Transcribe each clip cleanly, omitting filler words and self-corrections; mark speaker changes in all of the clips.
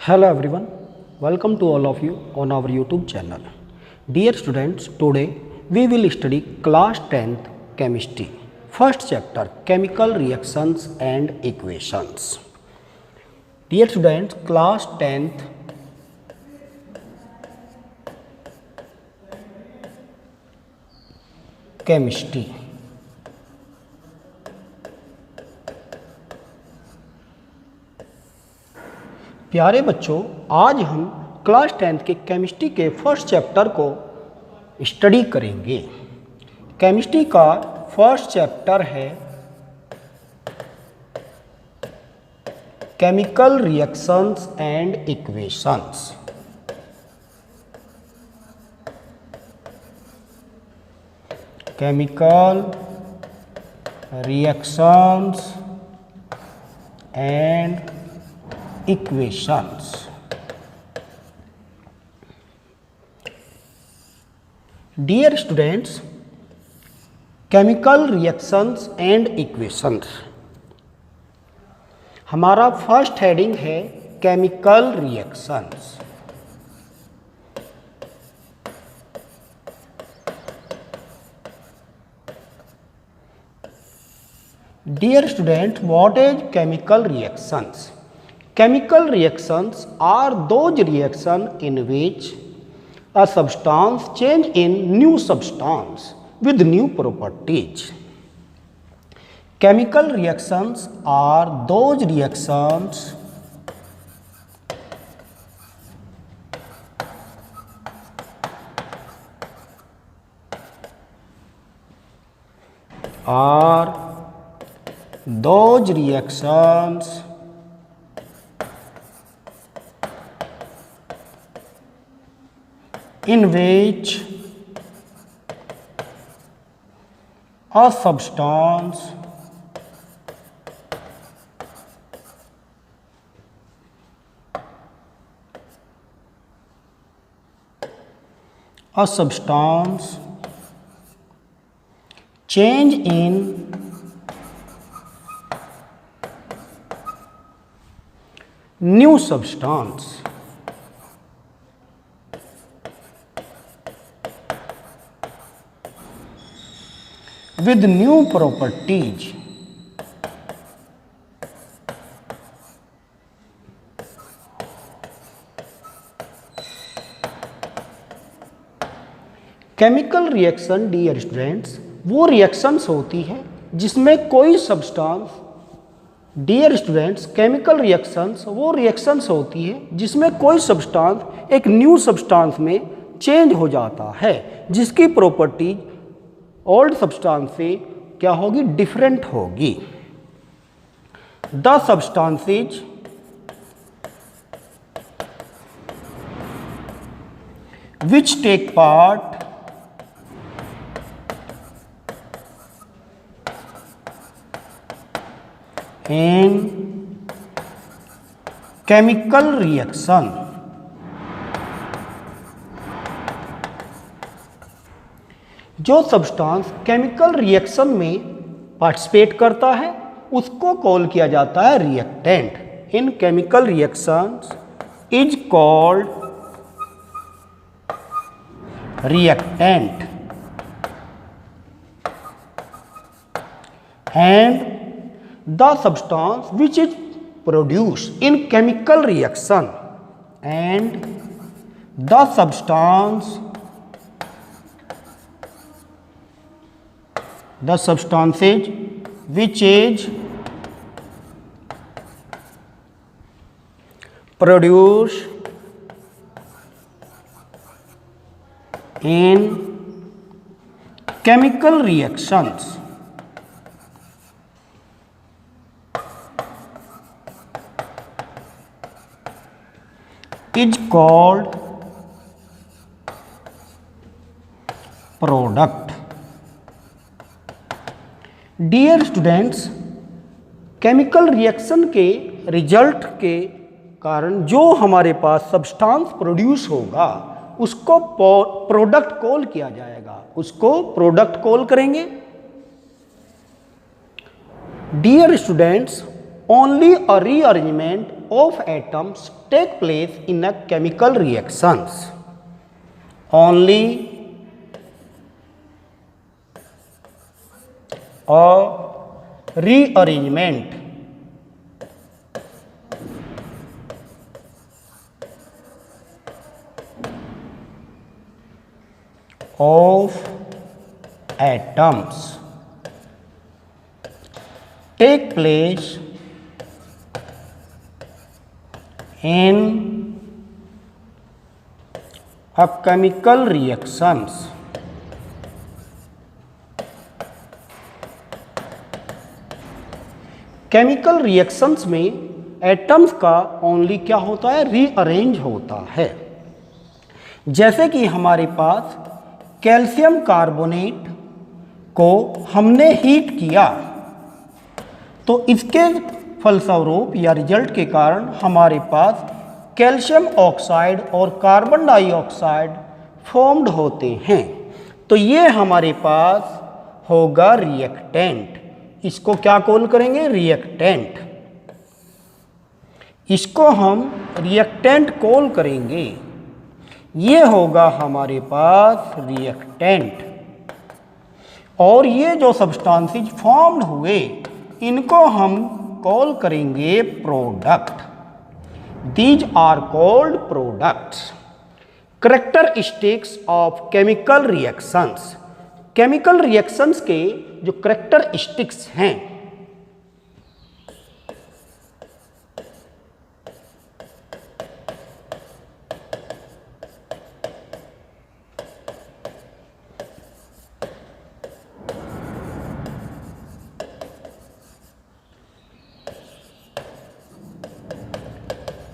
Speaker 1: Hello everyone, welcome to all of you on our YouTube channel. Dear students, today we will study class 10th chemistry. First chapter, chemical reactions and equations. Dear students, class 10th chemistry. प्यारे बच्चों, आज हम class 10th के chemistry के first chapter को study करेंगे। Chemistry का first chapter है chemical reactions and equations. Chemical reactions and equations. Dear students, chemical reactions and equations, हमारा फर्स्ट हेडिंग है chemical reactions. Dear students, what is chemical reactions? Chemical reactions are those reactions in which a substance change in new substance with new properties. Chemical reactions are those reactions in which a substance change in new substance with new properties. Chemical reaction dear students वो reactions होती है जिसमें कोई substance, dear students chemical reactions वो reactions होती है जिसमें कोई सब्सटेंस एक न्यू सब्सटेंस में चेंज हो जाता है, जिसकी प्रॉपर्टी ओल्ड सब्सटेंस से क्या होगी, डिफरेंट होगी। The substances which take part in chemical reaction जो सब्सटेंस केमिकल रिएक्शन में पार्टिसिपेट करता है उसको कॉल किया जाता है reactant. In chemical reactions is called reactant and the substance which is produced in chemical reaction and the substance the substances which is produced in chemical reactions is called product। Dear students, chemical reaction के result के कारण जो हमारे पास substance produce होगा उसको product call किया जाएगा, उसको प्रोडक्ट कॉल करेंगे। Dear students, only a rearrangement of atoms take place in a chemical reactions. Only a rearrangement of atoms take place in a chemical reactions. Chemical reactions में atoms का only क्या होता है, rearrange होता है। जैसे कि हमारे पास कैल्शियम कार्बोनेट को हमने हीट किया तो इसके फलस्वरूप या रिजल्ट के कारण हमारे पास कैल्शियम ऑक्साइड और कार्बन डाइऑक्साइड फॉर्म्ड होते हैं। तो ये हमारे पास होगा रिएक्टेंट। इसको क्या कॉल करेंगे, रिएक्टेंट। इसको हम रिएक्टेंट कॉल करेंगे। ये होगा हमारे पास रिएक्टेंट। और ये जो सब्सटेंसेस फॉर्म्ड हुए इनको हम कॉल करेंगे product. These are called products. Characteristics of chemical reactions. Chemical reactions के जो कैरेक्टरिस्टिक्स हैं,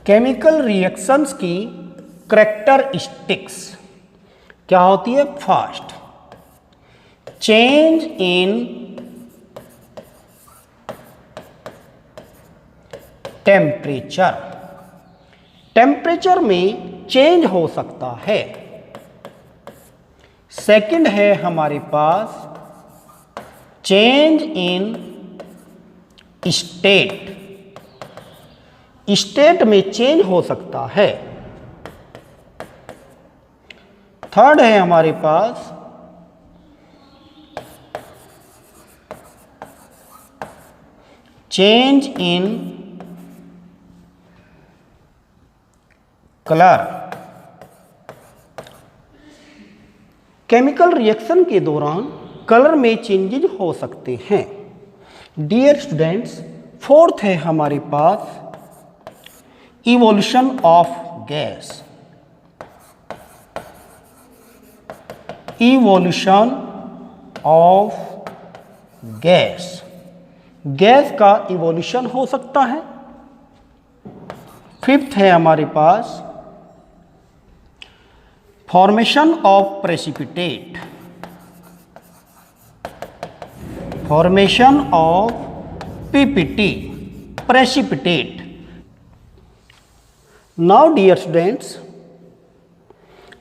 Speaker 1: केमिकल रिएक्शंस की कैरेक्टरिस्टिक्स क्या होती है, first change in temperature. Temperature में चेंज हो सकता है। सेकंड है हमारे पास चेंज इन स्टेट। स्टेट में चेंज हो सकता है। थर्ड है हमारे पास change in colour. Chemical reaction के दौरान कलर में चेंजेज हो सकते हैं। डियर स्टूडेंट्स, फोर्थ है हमारे पास evolution of gas. Evolution of gas. Gas का इवोल्यूशन हो सकता है। फिफ्थ है हमारे पास formation of precipitate. Formation of PPT, precipitate. Now dear students,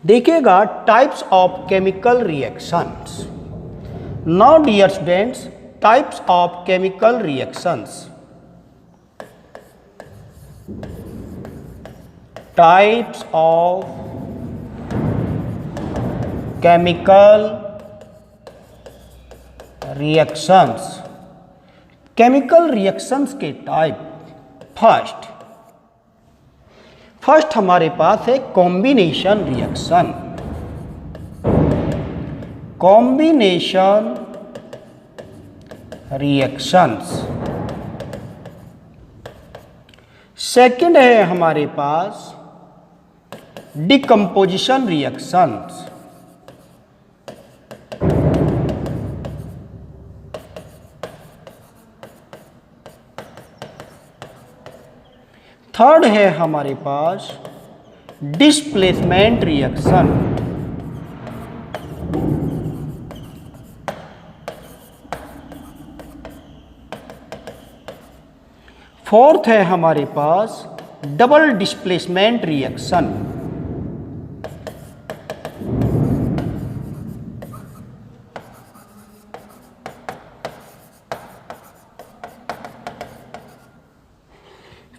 Speaker 1: देखिएगा types of chemical reactions. Now dear students, types of chemical reactions. Types of chemical reactions. Chemical reactions के type. First हमारे पास है combination reaction. Combination reactions. Second है हमारे पास decomposition reactions. Third है हमारे पास displacement reaction. Fourth है हमारे पास डबल डिस्प्लेसमेंट रिएक्शन।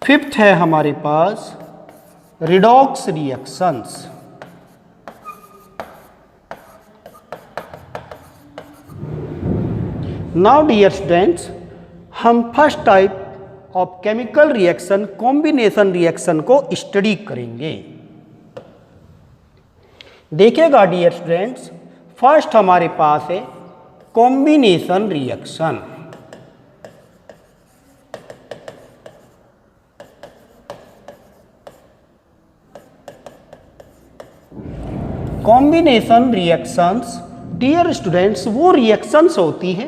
Speaker 1: फिफ्थ है हमारे पास redox reactions. Now dear students, हम first type of chemical reaction combination reaction को स्टडी करेंगे। देखिएगा डियर स्टूडेंट्स, फर्स्ट हमारे पास है combination reaction. Combination reactions dear students वो रिएक्शंस होती है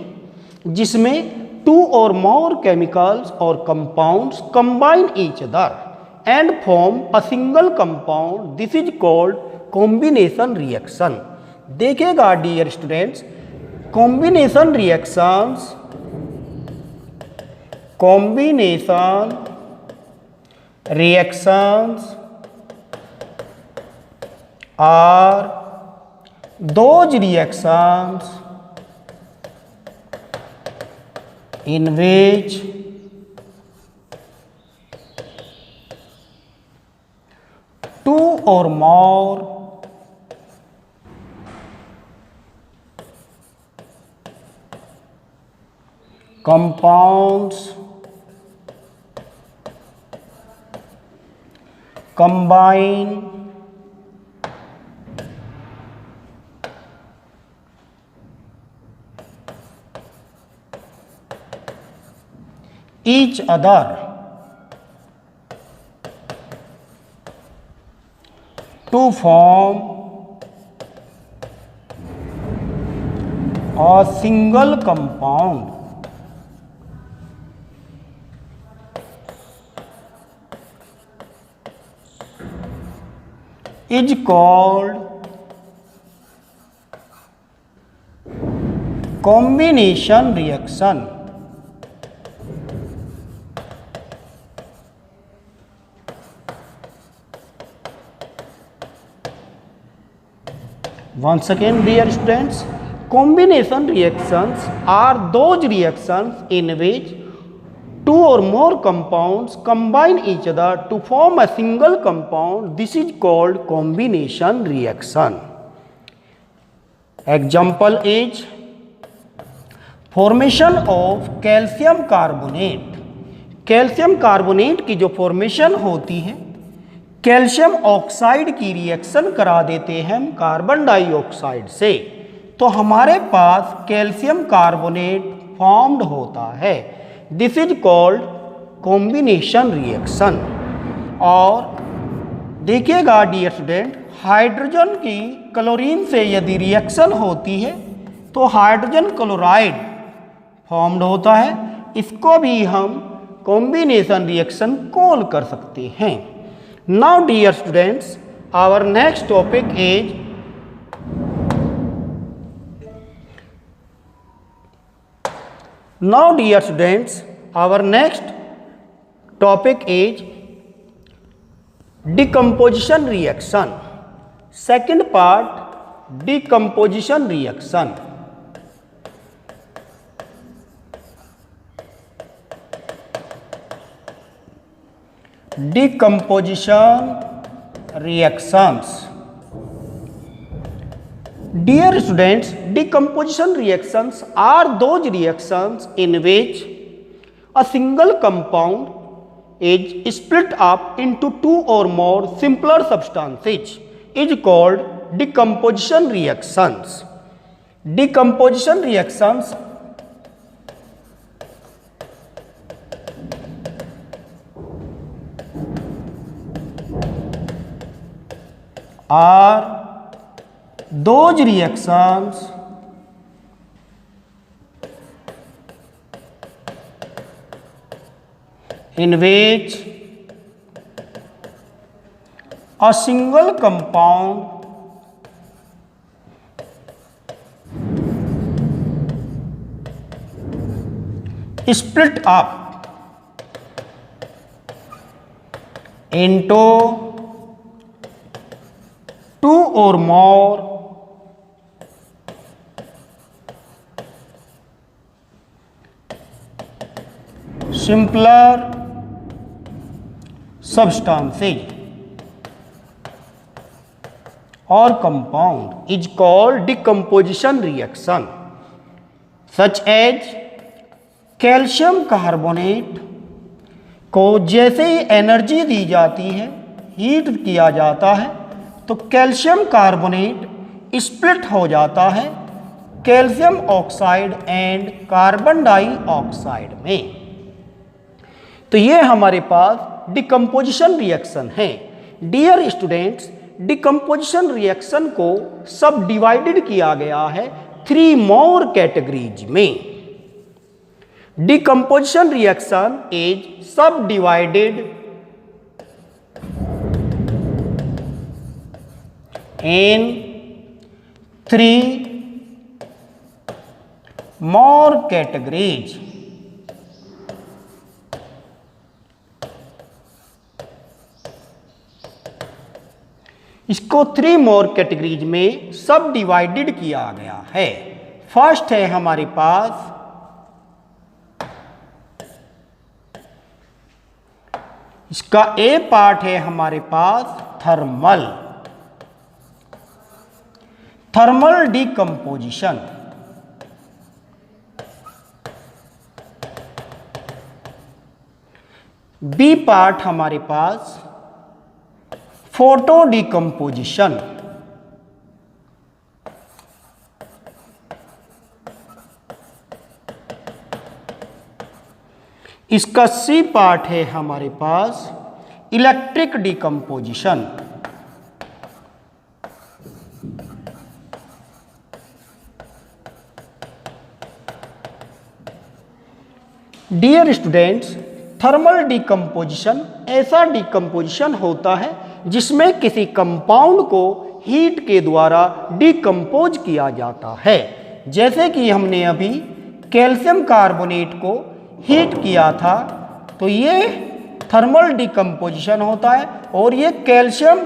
Speaker 1: जिसमें टू और मोर केमिकल्स और compounds combine each other and form a single compound. This is called combination reaction. देखिएगा dear students, combination reactions are those reactions in which two or more compounds combine each other to form a single compound is called combination reaction. Once again, dear students, combination reactions are those reactions in which two or more compounds combine each other to form a single compound. This is called combination reaction. Example is formation of calcium carbonate. Calcium carbonate की जो formation होती है, calcium oxide की reaction करा देते हैं हम carbon dioxide से, तो हमारे पास कैल्शियम कार्बोनेट फॉर्म्ड होता है। This is called combination reaction. और देखिएगा डियर स्टूडेंट, हाइड्रोजन की क्लोरीन से यदि रिएक्शन होती है तो हाइड्रोजन क्लोराइड फॉर्म्ड होता है। इसको भी हम कॉम्बिनेशन रिएक्शन कॉल कर सकते हैं। Now dear students, our next topic is decomposition reaction. Second part, decomposition reaction. Decomposition reactions. Dear students, decomposition reactions are those reactions in which a single compound is split up into two or more simpler substances is called decomposition reactions. Decomposition reactions are those reactions in which a single compound is split up into two or more simpler substances or compound is called decomposition reaction, such as calcium carbonate को जैसे ही energy दी जाती है, heat किया जाता है, तो calcium carbonate split हो जाता है calcium oxide and carbon dioxide में। तो ये हमारे पास डिकम्पोजिशन रिएक्शन है। डियर स्टूडेंट्स, डिकम्पोजिशन रिएक्शन को सब डिवाइडेड किया गया है 3 मोर कैटेगरीज में। डिकम्पोजिशन रिएक्शन इज सब डिवाइडेड in 3 more categories. इसको 3 मोर कैटेगरीज में सब डिवाइडेड किया गया है। फर्स्ट है हमारे पास इसका ए पार्ट है हमारे पास थर्मल डिकम्पोजिशन। बी पार्ट हमारे पास फोटो डिकम्पोजिशन। इसका सी पार्ट है हमारे पास electric decomposition. Dear students, thermal decomposition ऐसा डिकम्पोजिशन होता है जिसमें किसी कंपाउंड को हीट के द्वारा डिकम्पोज किया जाता है। जैसे कि हमने अभी कैल्शियम कार्बोनेट को हीट किया था, तो ये थर्मल डिकम्पोजिशन होता है और ये कैल्शियम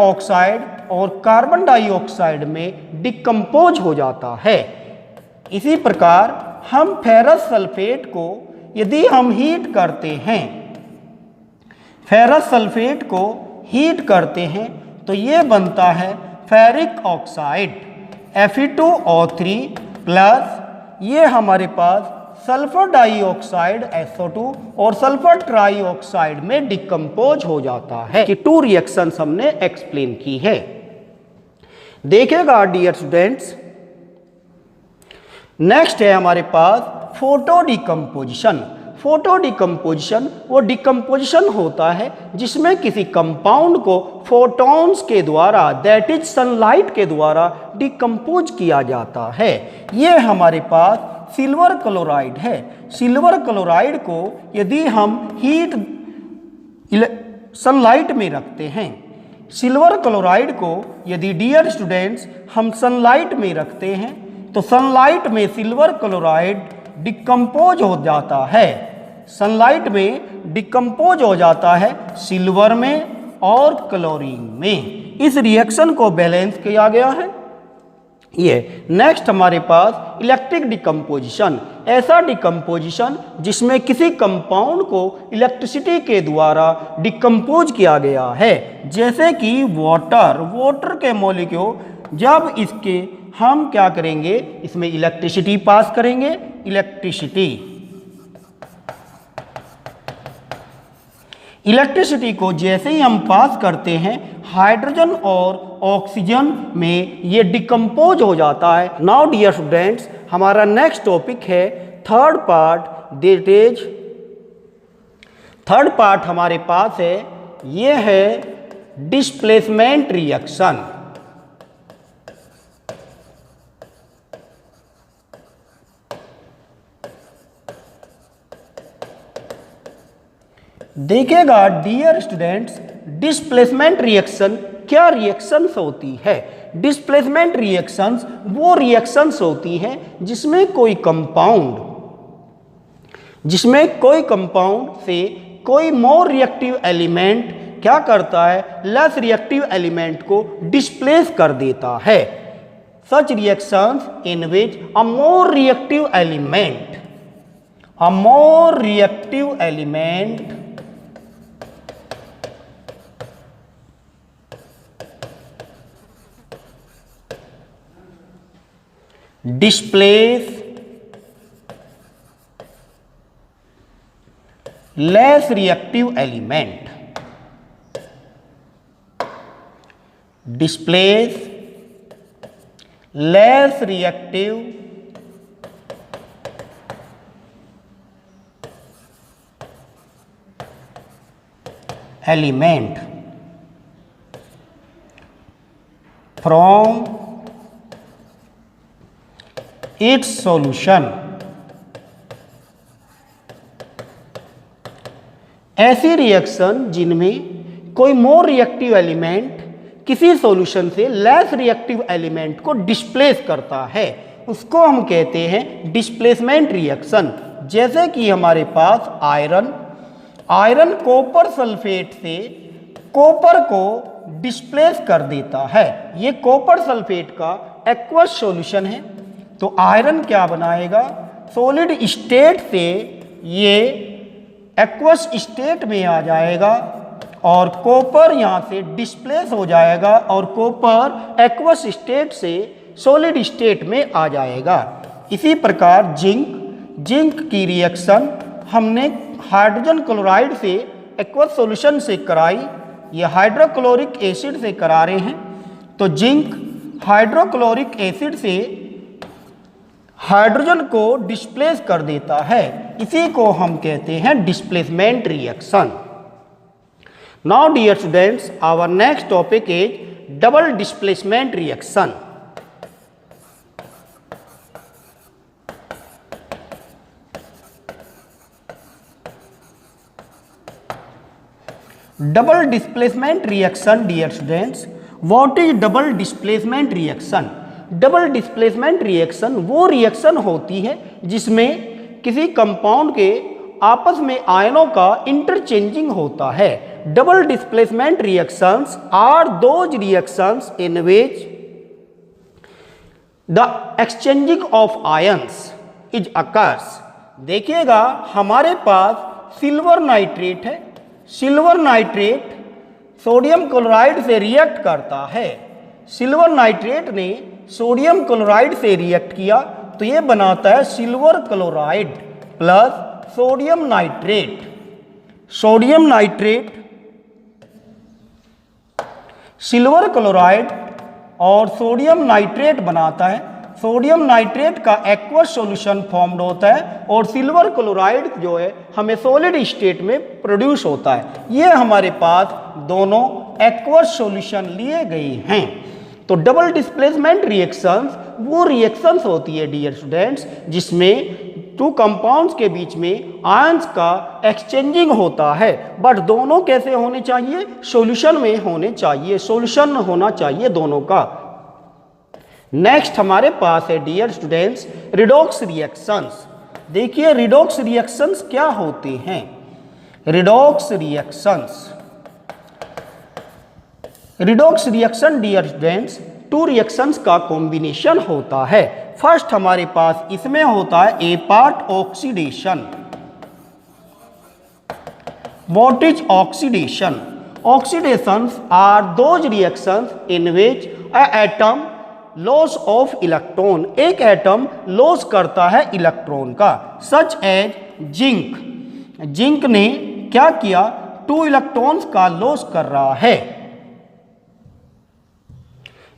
Speaker 1: ऑक्साइड और कार्बन डाइऑक्साइड में डिकम्पोज हो जाता है। इसी प्रकार हम फेरस सल्फेट को यदि हम हीट करते हैं, तो ये बनता है फेरिक ऑक्साइड Fe2O3 प्लस ये हमारे पास सल्फर डाइऑक्साइड SO2 और सल्फर ट्राइऑक्साइड में डिकम्पोज हो जाता है। कि 2 रिएक्शंस हमने एक्सप्लेन की है। देखिएगा डियर स्टूडेंट्स, नेक्स्ट है हमारे पास फोटो डिकम्पोजिशन। फोटो डिकम्पोजिशन वो डिकम्पोजिशन होता है जिसमें किसी कंपाउंड को फोटॉन्स के द्वारा, दैट इज सनलाइट के द्वारा डिकम्पोज किया जाता है। ये हमारे पास सिल्वर क्लोराइड है। सिल्वर क्लोराइड को यदि हम हीट सनलाइट में रखते हैं, सिल्वर क्लोराइड को यदि डियर स्टूडेंट्स हम सनलाइट में रखते हैं, तो सनलाइट में सिल्वर क्लोराइड डिकम्पोज हो जाता है। सनलाइट में डिकम्पोज हो जाता है सिल्वर में और क्लोरीन में। इस रिएक्शन को बैलेंस किया गया है। ये नेक्स्ट हमारे पास इलेक्ट्रिक डिकम्पोजिशन, ऐसा डिकम्पोजिशन जिसमें किसी कंपाउंड को इलेक्ट्रिसिटी के द्वारा डिकम्पोज किया गया है। जैसे कि वाटर के मॉलिक्यूल, जब इसके हम क्या करेंगे, इसमें इलेक्ट्रिसिटी पास करेंगे। इलेक्ट्रिसिटी को जैसे ही हम पास करते हैं, हाइड्रोजन और ऑक्सीजन में ये डिकम्पोज हो जाता है। नाउ डियर स्टूडेंट्स, हमारा नेक्स्ट टॉपिक है थर्ड पार्ट हमारे पास है, ये है डिस्प्लेसमेंट रिएक्शन। देखिएगा डियर स्टूडेंट्स, डिस्प्लेसमेंट रिएक्शन क्या रिएक्शंस होती है। डिस्प्लेसमेंट रिएक्शंस वो रिएक्शंस होती हैं जिसमें कोई कंपाउंड से कोई मोर रिएक्टिव एलिमेंट क्या करता है, लेस रिएक्टिव एलिमेंट को डिस्प्लेस कर देता है। Such reactions in which a more reactive element a more reactive element displace less reactive element. Displace less reactive element from its solution. ऐसी रिएक्शन जिनमें कोई मोर रिएक्टिव एलिमेंट किसी सॉल्यूशन से less reactive element को displace करता है, उसको हम कहते हैं डिस्प्लेसमेंट रिएक्शन। जैसे कि हमारे पास आयरन कॉपर सल्फेट से कॉपर को डिस्प्लेस कर देता है। ये कॉपर सल्फेट का एक्वस सॉल्यूशन है। तो आयरन क्या बनाएगा, सॉलिड स्टेट से ये एक्वस स्टेट में आ जाएगा और कॉपर यहाँ से डिस्प्लेस हो जाएगा और कॉपर एक्वस स्टेट से सॉलिड स्टेट में आ जाएगा। इसी प्रकार जिंक की रिएक्शन हमने हाइड्रोजन क्लोराइड से एक्वस सॉल्यूशन से कराई, ये हाइड्रोक्लोरिक एसिड से करा रहे हैं। तो जिंक हाइड्रोक्लोरिक एसिड से हाइड्रोजन को डिस्प्लेस कर देता है, इसी को हम कहते हैं displacement reaction. Now dear students, our next topic is double displacement reaction. Double displacement reaction, dear students, what is double displacement reaction? Double displacement reaction वो रिएक्शन होती है जिसमें किसी कंपाउंड के आपस में आयनों का इंटरचेंजिंग होता है। Double displacement reactions are those reactions in which the exchanging of ions is occurs. देखिएगा, हमारे पास सिल्वर नाइट्रेट है। सिल्वर नाइट्रेट सोडियम क्लोराइड से रिएक्ट करता है। सिल्वर नाइट्रेट ने सोडियम क्लोराइड से रिएक्ट किया तो ये बनाता है silver chloride plus sodium nitrate. Sodium nitrate silver chloride और सोडियम नाइट्रेट बनाता है। सोडियम नाइट्रेट का एक्वस सॉल्यूशन फॉर्म्ड होता है और सिल्वर क्लोराइड जो है हमें सॉलिड स्टेट में प्रोड्यूस होता है। ये हमारे पास दोनों एक्वस सॉल्यूशन लिए गए हैं। तो डबल डिस्प्लेसमेंट रिएक्शंस वो रिएक्शंस होती है डियर स्टूडेंट्स जिसमें टू कंपाउंड्स के बीच में आयंस का एक्सचेंजिंग होता है, बट दोनों कैसे होने चाहिए, सॉल्यूशन में होने चाहिए, सॉल्यूशन होना चाहिए दोनों का। नेक्स्ट हमारे पास है डियर स्टूडेंट्स रिडॉक्स रिएक्शंस। देखिए रिडॉक्स रिएक्शंस क्या होते हैं। Redox reaction dear students two reactions का कॉम्बिनेशन होता है। फर्स्ट हमारे पास इसमें होता है A part oxidation. What is oxidation? Oxidations are those reactions in which a atom loss of electron, एक एटम लॉस करता है इलेक्ट्रॉन का। सच एज जिंक ने क्या किया, 2 इलेक्ट्रॉन्स का लॉस कर रहा है।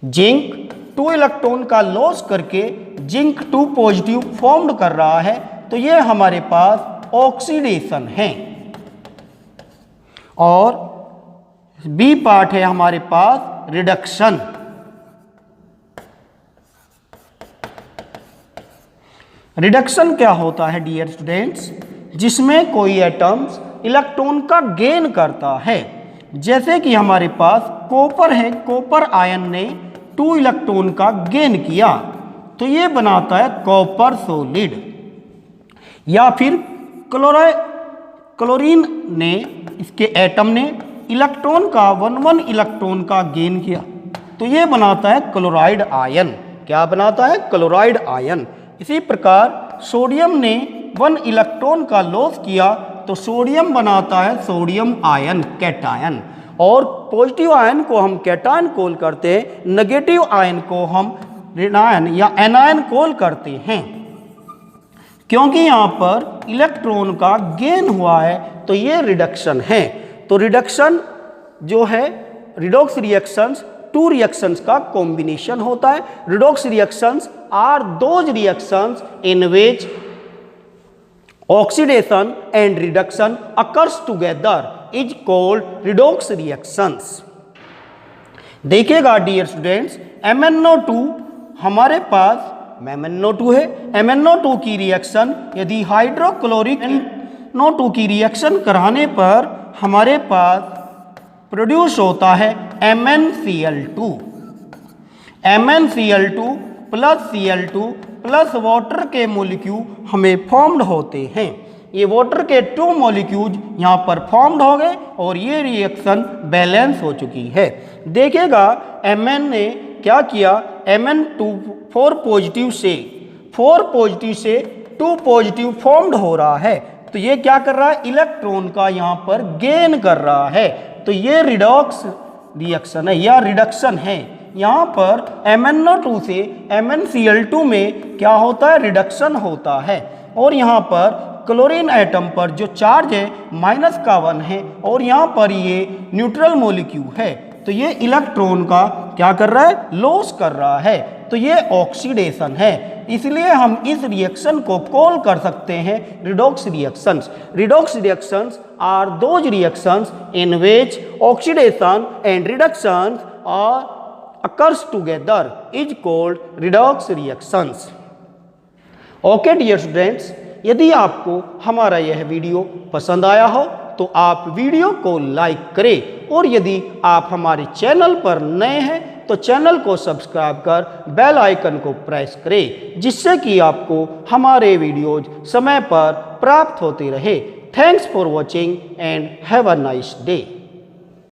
Speaker 1: जिंक 2 इलेक्ट्रॉन का लॉस करके जिंक 2 पॉजिटिव फॉर्म्ड कर रहा है, तो ये हमारे पास ऑक्सीडेशन है। और बी पार्ट है हमारे पास रिडक्शन। रिडक्शन क्या होता है डियर स्टूडेंट्स, जिसमें कोई एटम्स इलेक्ट्रॉन का गेन करता है। जैसे कि हमारे पास कॉपर है, कॉपर आयन ने 2 इलेक्ट्रॉन का गेन किया तो ये बनाता है कॉपर सॉलिड। या फिर क्लोरीन ने, इसके एटम ने इलेक्ट्रॉन का 1 इलेक्ट्रॉन का गेन किया तो ये बनाता है क्लोराइड आयन। क्या बनाता है? Chloride ion. इसी प्रकार सोडियम ने 1 इलेक्ट्रॉन का लॉस किया तो सोडियम बनाता है सोडियम आयन, कैटायन। और पॉजिटिव आयन को हम कैटायन कॉल करते हैं, नेगेटिव आयन को हम ऋणायन या एनायन कॉल करते हैं। क्योंकि यहाँ पर इलेक्ट्रॉन का गेन हुआ है तो ये रिडक्शन है। तो रिडक्शन जो है, रिडॉक्स रिएक्शंस 2 रिएक्शंस का कॉम्बिनेशन होता है। Redox reactions are those reactions in which oxidation and reduction occurs together is called redox reactions. देखिएगा डियर स्टूडेंट्स, MnO2 हमारे पास MnO2 है। MnO2 की रिएक्शन यदि हाइड्रोक्लोरिक NO2 की रिएक्शन कराने पर हमारे पास प्रोड्यूस होता है MnCl2। MnCl2 plus Cl2 plus water के मॉलिक्यूल हमें फॉर्म्ड होते हैं। ये वाटर के 2 मॉलिक्यूल यहाँ पर फॉर्म्ड हो गए और ये रिएक्शन बैलेंस हो चुकी है। देखिएगा Mn ने क्या किया, Mn2 4 पॉजिटिव से 2 पॉजिटिव फॉर्म्ड हो रहा है। तो ये क्या कर रहा है, इलेक्ट्रॉन का यहाँ पर गेन कर रहा है। तो ये रिडॉक्स रिएक्शन है या रिडक्शन है। यहाँ पर MnO2 से MnCl2 में क्या होता है, रिडक्शन होता है। और यहाँ पर क्लोरीन एटम पर जो चार्ज है -1 है और यहाँ पर ये न्यूट्रल मॉलिक्यूल है। तो ये इलेक्ट्रॉन का क्या कर रहा है, लॉस कर रहा है। तो ये ऑक्सीडेशन है, इसलिए हम इस रिएक्शन को कॉल कर सकते हैं redox reactions. Redox reactions are those reactions in which oxidation and reduction are occurs together is called redox reactions. Okay dear students, यदि आपको हमारा यह वीडियो पसंद आया हो तो आप वीडियो को लाइक करें और यदि आप हमारे चैनल पर नए हैं तो चैनल को सब्सक्राइब कर बेल आइकन को प्रेस करें, जिससे कि आपको हमारे वीडियोज समय पर प्राप्त होते रहे। Thanks for watching and have a nice day.